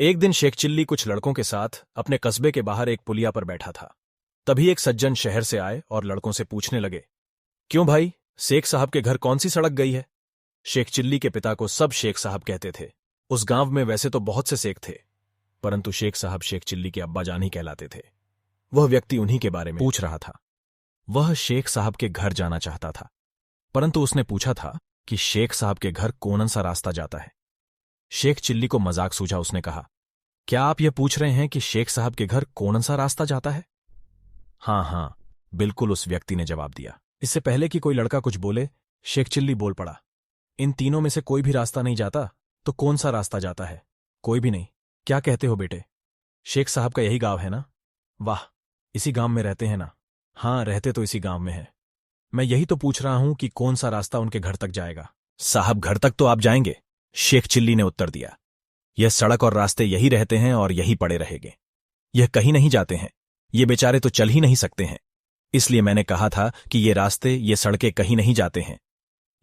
एक दिन शेख चिल्ली कुछ लड़कों के साथ अपने कस्बे के बाहर एक पुलिया पर बैठा था। तभी एक सज्जन शहर से आए और लड़कों से पूछने लगे, क्यों भाई, शेख साहब के घर कौन सी सड़क गई है? शेख चिल्ली के पिता को सब शेख साहब कहते थे। उस गांव में वैसे तो बहुत से शेख थे, परंतु शेख साहब शेख चिल्ली के अब्बा जान ही कहलाते थे। वह व्यक्ति उन्हीं के बारे में पूछ रहा था। वह शेख साहब के घर जाना चाहता था, परंतु उसने पूछा था कि शेख साहब के घर कौन सा रास्ता जाता है। शेख चिल्ली को मजाक सूझा। उसने कहा, क्या आप यह पूछ रहे हैं कि शेख साहब के घर कौन सा रास्ता जाता है? हाँ हाँ, बिल्कुल, उस व्यक्ति ने जवाब दिया। इससे पहले कि कोई लड़का कुछ बोले, शेख चिल्ली बोल पड़ा, इन तीनों में से कोई भी रास्ता नहीं जाता तो कौन सा रास्ता जाता है? कोई भी नहीं। क्या कहते हो बेटे? शेख साहब का यही गांव है ना? वाह, इसी गांव में रहते हैं ना? हाँ, रहते तो इसी गांव में है। मैं यही तो पूछ रहा हूं कि कौन सा रास्ता उनके घर तक जाएगा। साहब, घर तक तो आप जाएंगे, शेख चिल्ली ने उत्तर दिया। यह सड़क और रास्ते यही रहते हैं और यही पड़े रहेंगे। यह कहीं नहीं जाते हैं। ये बेचारे तो चल ही नहीं सकते हैं। इसलिए मैंने कहा था कि ये रास्ते, ये सड़कें कहीं नहीं जाते हैं,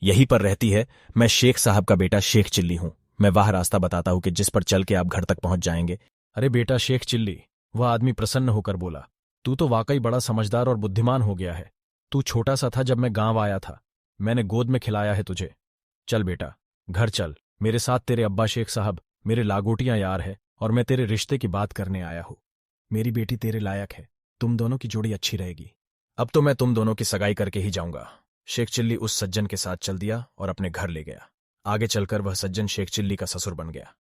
यहीं पर रहती है। मैं शेख साहब का बेटा शेख चिल्ली हूं। मैं वह रास्ता बताता हूं कि जिस पर चल के आप घर तक पहुंच जाएंगे। अरे बेटा शेख चिल्ली, वह आदमी प्रसन्न होकर बोला, तू तो वाकई बड़ा समझदार और बुद्धिमान हो गया है। तू छोटा सा था जब मैं गांव आया था। मैंने गोद में खिलाया है तुझे। चल बेटा, घर चल। मेरे साथ तेरे अब्बा शेख साहब मेरे लागोटियां यार है और मैं तेरे रिश्ते की बात करने आया हूं। मेरी बेटी तेरे लायक है। तुम दोनों की जोड़ी अच्छी रहेगी। अब तो मैं तुम दोनों की सगाई करके ही जाऊंगा। शेख चिल्ली उस सज्जन के साथ चल दिया और अपने घर ले गया। आगे चलकर वह सज्जन शेख चिल्ली का ससुर बन गया।